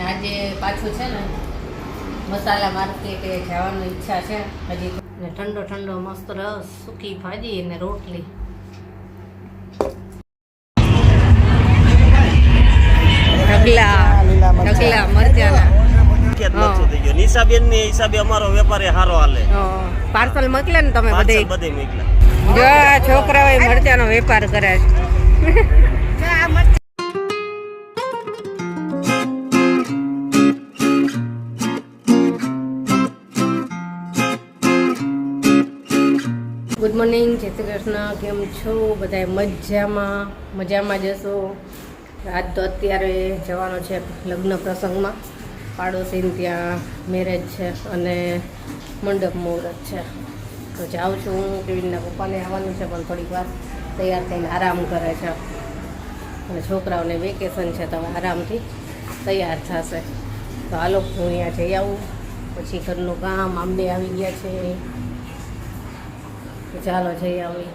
અને આજે પાછું છે ને મસાલા માર્કેટે જવાની ઈચ્છા છે હજી. ને ઠંડો ઠંડો મસ્ત રસ, સૂકી ભાજી અને રોટલી. ઢગલા મરચાના નિશાબેન ની હિસાબે અમારો વેપાર સારો હાલે. પાર્સલ મોકલે ને તમે બધે મોકલે. જો છોકરાઓ મરચાનો વેપાર કરે છે. ગુડ મોર્નિંગ, જય શ્રી કૃષ્ણ. કેમ છો બધા? મજામાં જશો. આજ તો અત્યારે જવાનો છે લગ્ન પ્રસંગમાં. પાડોશીને ત્યાં મેરેજ છે અને મંડપ મુહૂર્ત છે. તો જાઉં છું હું. કેવીના પપ્પાને આવવાનું છે પણ થોડીક વાર તૈયાર થઈને આરામ કરે છે. અને છોકરાઓને વેકેશન છે તો આરામથી તૈયાર થશે. તો હાલો હું અહીંયા જઈ આવું. પછી ઘરનું કામ, આંબે આવી ગયા છે. ચાલો જઈ આવી.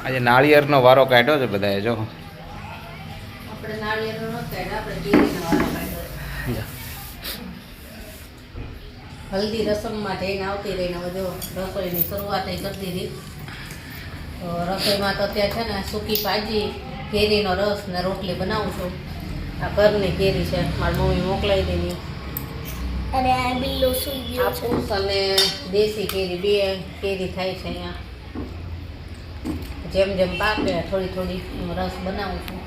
આજે નાળિયેરનો વારો કાઢ્યો છે બધાએ. જો આપણે નાળિયેરનો ન કાઢ્યો, આપણે કેરીનો વારો કાઢ્યો. હલ્દી રસમમાં જઈને આવતી રહીને હવે જો રસોઈની શરૂઆત કરી દીધી. તો રસોઈમાં તો અત્યારે છે ને સૂકી ભાજી, કેરીનો રસ ને રોટલી બનાવું છું. આ ઘરની કેરી છે, મારી મમ્મી મોકલાવી દીધી. અને આ બિલ્લો સુઈ ગયો છે. હાફૂસ અને દેશી કેરી બે કેરી થાય છે અહીંયા. જેમ જેમ પાકે થોડી થોડી રસ બનાવું છું.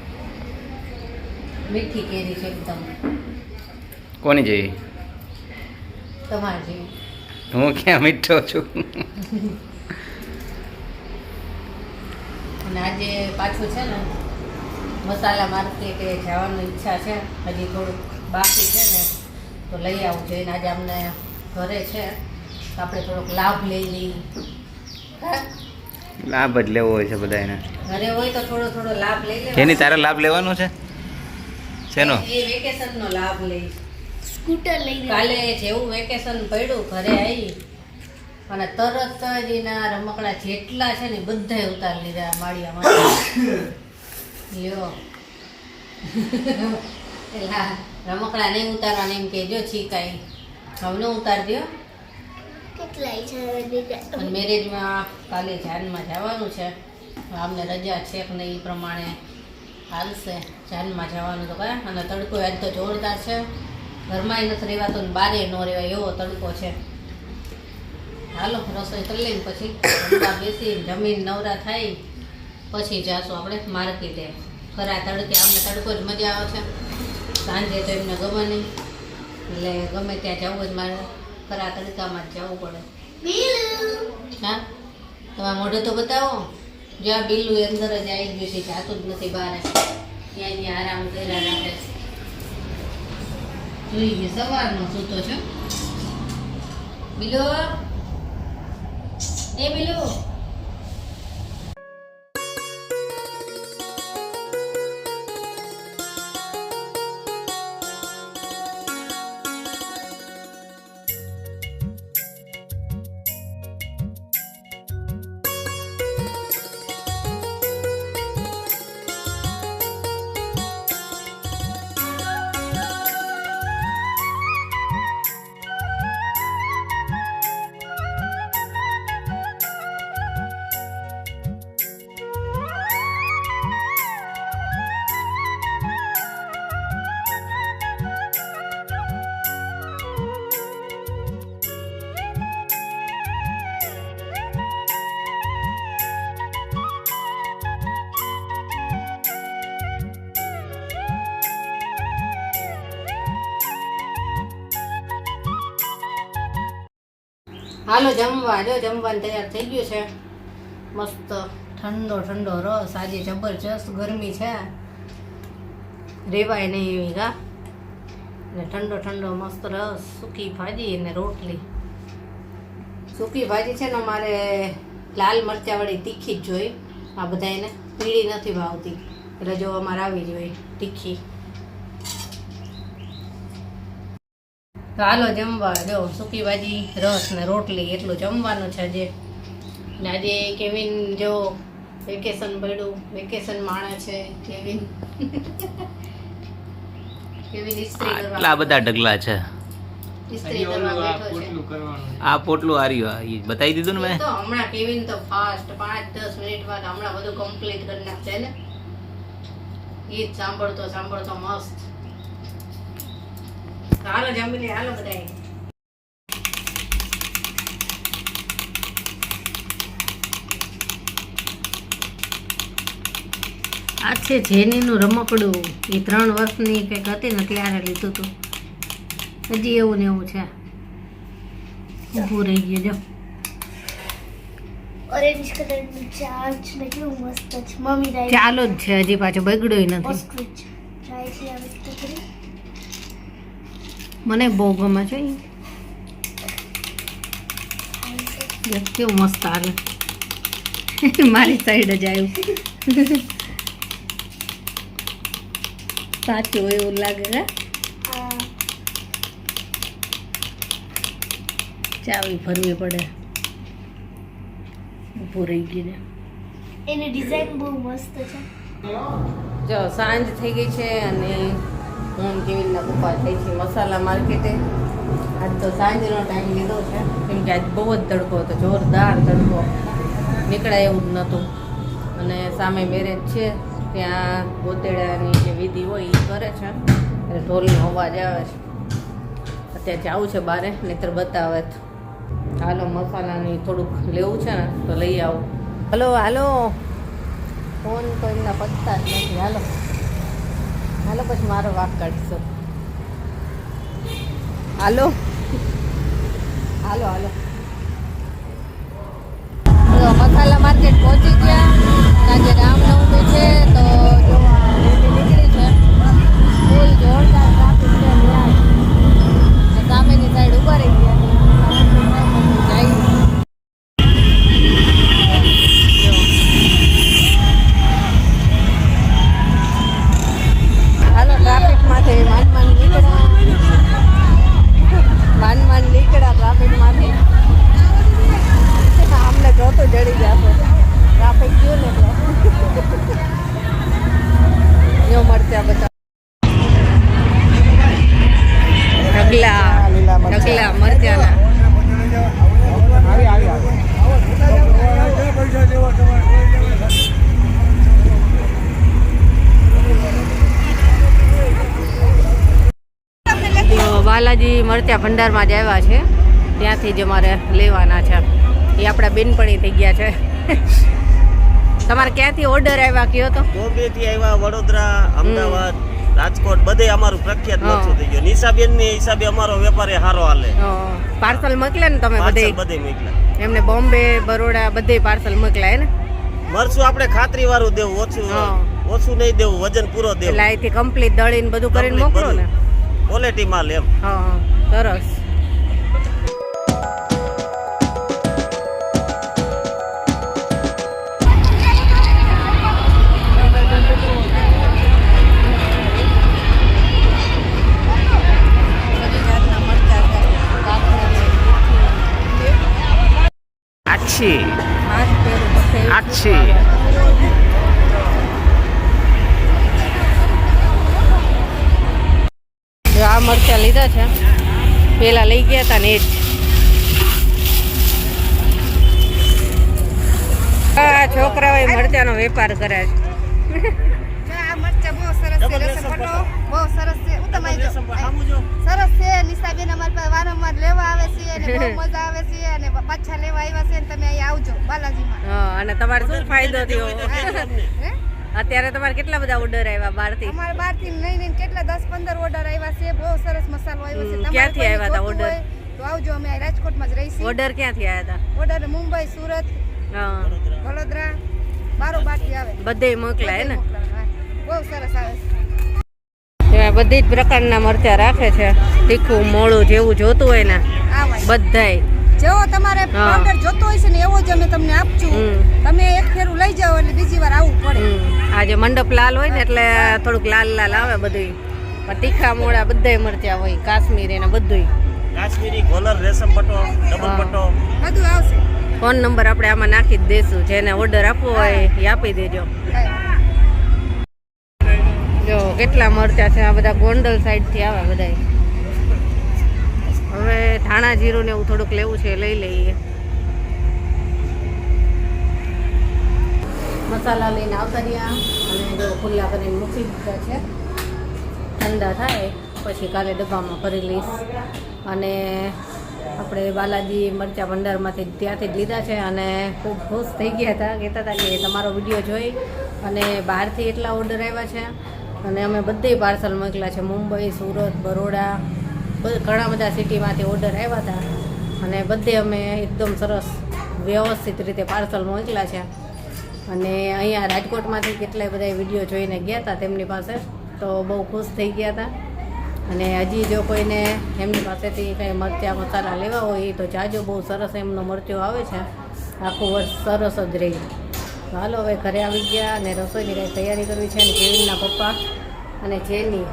મીઠી કેરી છે એકદમ. કોની જેવી? તમારી. હું ક્યાં મીઠો છું. અને આજે પાછું છે ને મસાલા માર્કેટે જવાની ઈચ્છા છે. હજી થોડુંક બાકી છે ને તો લઈ આવું છે. અને આજે અમને ઘરે છે તો આપણે થોડોક લાભ લઈ લઈએ. લાભ જ લેવો હોય છે બધાને. ઘરે હોય તો થોડો થોડો લાભ લઈ લે. જેની તારે લાભ લેવાનો છે શેનો? એ વેકેશનનો લાભ લઈ. સ્કૂટર લઈ કાલે જેવું વેકેશન પડ્યું ઘરે આવી અને તરત જ એના રમકડા જેટલા છે ને બધાય ઉતારી લીધા માળિયામાં. લ્યો એલા રમકડા નહીં ઉતારવાના એમ કહેજો છીકાઈ. હવે ન ઉતાર દો. કેટલાય છે અને મેરેજમાં કાલે જાનમાં જવાનું છે. આમને રજા છે કે નહીં એ પ્રમાણે હાલશે. જાનમાં જવાનું તો કાં. અને તડકો આજ તો જોરદાર છે. ઘરમાં નથી રહેવાતો ને બારે ન રહેવાય એવો તડકો છે. હાલો રસોઈ કરી લઈને પછી બેસી જમીન નવરા થાય પછી જાશું આપણે માર્કેટે. ખરા તડકે અમને તડકો જ મજા આવે છે. સાંજે તો એમને ગમે નહીં એટલે ગમે ત્યાં જવું જ મારે ખરા તડકામાં જ જવું પડે. હા તમારા મોઢે તો બતાવો. જ્યાં બિલ્લું અંદર જ આવી ગયું છે, જાતું જ નથી બહાર. ત્યાં આરામ કર્યા રાખે છે. જોઈ ગયો સવારનો સૂતો છે બિલો. એ બિલો હાલો જમવા. જો જમવાનું તૈયાર થઈ ગયું છે. મસ્ત ઠંડો ઠંડો રસ. આજે જબરજસ્ત ગરમી છે, રેવાય નહીં એવી. ગા અને ઠંડો ઠંડો મસ્ત રસ, સૂકી ભાજી અને રોટલી. સૂકી ભાજી છે ને મારે લાલ મરચાંવાળી તીખી જ જોઈ. આ બધા એને પીળી નથી ભાવતી એટલે જો અમારે આવી જોઈએ તીખી. તો હાલો જમવા. જો સૂકી ભાજી, રસ ને રોટલી એટલું જમવાનું છે આજે. ને આજે કેવિન જો વેકેશન પડ્યું, વેકેશન માણે છે કેવિન. કેવિન ઇસ્ત્રી કરવા, આટલા બધા ઢગલા છે. ઇસ્ત્રી કરવા બેઠો છે. આ પોટલું આર્યું એ બતાવી દીધું ને મેં. તો હમણાં કેવિન તો ફાસ્ટ 5-10 મિનિટમાં તો હમણાં બધું કમ્પ્લીટ કરી નાખશે ને. ગીત સાંભળતો સાંભળતો મસ્ત. હાલો જમી લે, હાલો બધાય. આ છે જેનીનું રમકડું. એ 3 વર્ષની કંઈક હતી ને ત્યારે લીધું હતું. હજી એવું ને એવું છે. ઊભું રહી ગયું જો. ઓરેન્જ કલરનું ચાર્જ ને કેવું મસ્ત છે. મમ્મી રાઈ ચાલો જ છે, હજી પાછું બગડ્યું નથી. ઓસ્ટ્રિચ ટ્રાય છે આ વસ્તુ કરી. મને બહુ ગમે છે ઈ. જો કેવું મસ્ત હાલે. મારી સાઈડ જ આવ્યું. સાચું એવું લાગે ને. આ ચાવી ભરવી પડે. ઊભું રહી ગયું ને. એની ડિઝાઇન બહુ મસ્ત છે. જો સાંજ થઈ ગઈ છે અને હું કેવી રીતના પપ્પા થઈ છે મસાલા માર્કેટે. આજ તો સાંજનો ટાઈમ લીધો છે કેમ કે આજ બહુ જ તડકો હતો, જોરદાર તડકો, નીકળાય એવું જ નહોતું. અને સામે મેરેજ છે, ત્યાં ગોતેડાની જે વિધિ હોય એ કરે છે એટલે ઢોલનો અવાજ આવે છે. અત્યારે જવું છે બારે, નહીતર બતાવે. હાલો મસાલાની થોડુંક લેવું છે ને તો લઈ આવું. હલો હાલો, ફોન તો એમના પત્તા જ નથી. હાલો હાલો, પછી મારો વાક કાઢીશું. હાલો હાલો હાલો. તો મસાલા માર્કેટ પહોંચી ગયા. આજે રામનવમી છે તો જો રેલી નીકળી છે. ફૂલ જોરદાર ટ્રાફિક છે. ત્યાં સામેની સાઈડ ઉભા રહી ગયા. જાય ટ્રાફિકમાંથી માંડ નીકળ્યા ટ્રાફિકમાંથી. આમને જોતું જડી જશે. ટ્રાફિક ગયું ને એટલે જો મરચા બધા ઢગલા મરચાના. બાલાજી મરચા ભંડારમાં જ આવ્યા છે, ત્યાંથી જ અમારે લેવાના છે. એ આપણા બેનપણી થઈ ગયા છે. તમારે ક્યાંથી ઓર્ડર આવ્યા કયો તો? બોમ્બેથી આવ્યા, વડોદરા, અમદાવાદ, રાજકોટ બધે અમારું પ્રખ્યાત મરચું થઈ ગયું. નિશાબેન ની હિસાબે અમારો વેપાર સારો હાલે. પાર્સલ મોકલે ને તમે? બધે મોકલા. એમને બોમ્બે, બરોડા બધે પાર્સલ મોકલાય ને. મરચું આપણે ખાતરી વાળું દેવું, ઓછું નહીં દેવું, વજન પૂરો દેવું. એટલે અહીંથી કમ્પ્લીટ દળીને બધું કરીને મોકલો ને. ક્વોલિટી માલ એમ. હા સરસ. આછી આ મરચા લીધા છે, પેલા લઈ ગયા હતા ને એ જ. છોકરાઓ મરચાનો વેપાર કરે છે. આ મરચા બહુ સરસ છે, લસણ પટો બહુ સરસ છે, ઉત્તમ સરસ છે. નિશાબેન અમારી પાસે વારંવાર લેવા આવે છે અને બહુ મજા આવે છે અને પાછા લેવા આવ્યા છે. તમે અહીં આવજો બાલાજીમાં. હા, અને તમારે શું ફાયદો થયો? અત્યારે તમારે કેટલા બધા ઓર્ડર આવ્યા બહારથી? અમારે બહારથી લઈને કેટલા 10-15 ઓર્ડર આવ્યા છે. બહુ સરસ મસાલો આવ્યો છે. ક્યાંથી આવ્યા હતા ઓર્ડર? તો આવજો, અમે રાજકોટમાં જ રહી છીએ. ઓર્ડર ક્યાંથી આવ્યા હતા? ઓર્ડર મુંબઈ, સુરત, વડોદરા, બારોબારથી આવે. બધે મોકલાય ને. બહુ સરસ આવે છે. બધી જ પ્રકારના મરચા રાખે છે, તીખું મોળું જેવું જોતું હોય ને બધાય. જેવો તમારે પાવડર જોતો હોય છે ને એવો જ અમે તમને આપશું. તમે એક ફેરું લઈ જાઓ એટલે બીજી વાર આવવું પડે. આજે મંડપ લાલ હોય ને એટલે થોડુંક લાલ લાલ આવે બધું, પણ તીખા મોળા બધાય મરચા હોય, કાશ્મીરી ને બધું. કાશ્મીરી કોલર રેશમ પટ્ટો ડબલ પટ્ટો બધું આવશે. ફોન નંબર આપણે આમાં નાખી જ દઈશું, જેને ઓર્ડર આપવો હોય એ આપી દેજો. જો કેટલા મરચા છે, આ બધા ગોંડલ સાઈડથી આવે બધા. હવે ધાણા જીરું ને એવું થોડુંક લેવું છે, લઈ લઈએ. મસાલા લઈને આવતા રહ્યા અને જો ખુલ્લા કરીને મૂકી દીધા છે. ઠંડા થાય પછી કાલે ડબ્બામાં ભરી લઈશ. અને આપણે બાલાજી મરચા ભંડારમાંથી ત્યાંથી જ લીધા છે અને ખૂબ ખુશ થઈ ગયા હતા. કહેતા હતા કે તમારો વિડીયો જોઈ અને બહારથી એટલા ઓર્ડર આવ્યા છે અને અમે બધે પાર્સલ મોકલ્યા છે. મુંબઈ, સુરત, બરોડા, ઘણા બધા સિટીમાંથી ઓર્ડર આવ્યા હતા અને બધે અમે એકદમ સરસ વ્યવસ્થિત રીતે પાર્સલ મોકલ્યા છે. અને અહીંયા રાજકોટમાંથી કેટલાય બધા વિડીયો જોઈને ગયા હતા તેમની પાસે, તો બહુ ખુશ થઈ ગયા હતા. અને હજી જો કોઈને એમની પાસેથી કંઈ મરચાં મસાલા લેવા હોય તો જાજો, બહુ સરસ એમનો મરચો આવે છે, આખું વર્ષ સરસ જ રહી. હાલો હવે ઘરે આવી ગયા અને રસોઈની કંઈ તૈયારી કરવી છે. અને કેવિનના પપ્પા અને જેની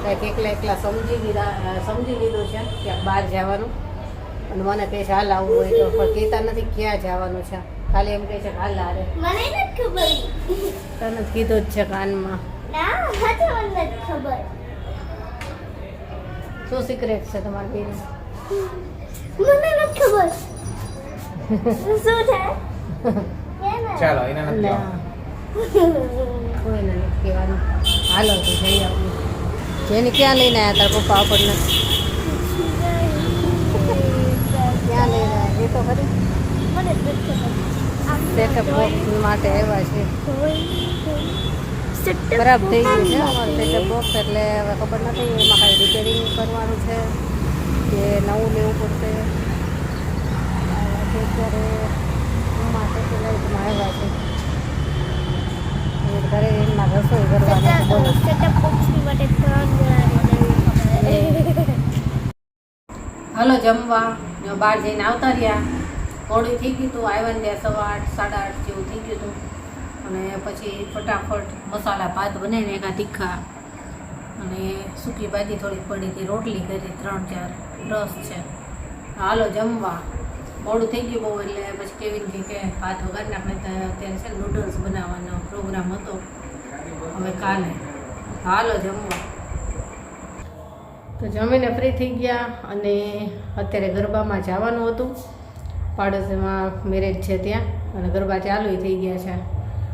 કંઈક એકલા સમજી લીધું છે ક્યાંક બહાર જવાનું. અને મને કહે છે હાલ આવવું હોય તો, પણ કહેતા નથી ક્યાં જવાનું છે, ખાલી એમ કહે છે હાલ હારે. મને નથી ખબર. તને જ કીધું જ છે કાનમાં. ના હાચે મને નથી ખબર. શું સિક્રેટ છે તમારી બેન? મને નથી ખબર. શું થાય? ચાલો એને નથી કોઈને નથી કહેવાનું. હાલો તો જઈ આવું. જેને ક્યાં લઈને આવ્યા તારા પપ્પા આપણને? ક્યાં લઈને આવ્યા એ તો ખરી. મને નથી ખબર. સેટઅપ બોક્સ માટે આવ્યા છે. ખરાબ થઈ ગયું છે અમારું સેટઅપ બોક્સ, એટલે હવે ખબર નથી એમાં કાંઈ રિપેરિંગ કરવાનું છે કે નવું લેવું પડશે. અત્યારે સેટેલાઇટમાં આવ્યા છે, ઘરે એમાં રસોઈ કરવાની બોલો. સેટઅપ બોક્સની માટે 3 જણા. હાલો જમવા. બહાર જઈને આવતા રહ્યા, મોડું થઈ ગયું હતું. આવ્યા ને ત્યાં 8:30 જેવું થઈ ગયું હતું. અને પછી ફટાફટ મસાલા ભાત બનાવીને એકા તીખા અને સૂકી ભાજી થોડીક પડી હતી, રોટલી કરી 3-4, રસ છે. હાલો જમવા. મોડું થઈ ગયું બહુ, એટલે પછી કેવી કે ભાત વગાડીને આપણે અત્યારે છે નૂડલ્સ બનાવવાનો પ્રોગ્રામ હતો હવે કાલે. હાલો જમવા. તો જમીને ફ્રી થઈ ગયા અને અત્યારે ગરબામાં જવાનું હતું. પાડોશીમાં મેરેજ છે ત્યાં અને ગરબા ચાલુ થઈ ગયા છે.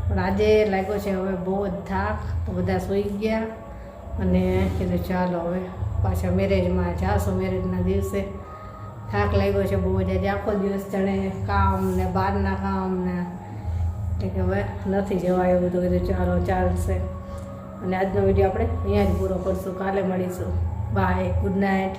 પણ આજે લાગ્યો છે હવે બહુ જ થાક, તો બધા સૂઈ ગયા અને કીધું ચાલો હવે પાછા મેરેજમાં જાશું. મેરેજના દિવસે થાક લાગ્યો છે બહુ જ. આજે આખો દિવસ જાણે કામ ને બહારના કામ ને, એટલે કે હવે નથી જવાય એવું. તો કીધું ચાલો ચાલશે. અને આજનો વિડીયો આપણે અહીંયા જ પૂરો કરશું. કાલે મળીશું. Bye, good night.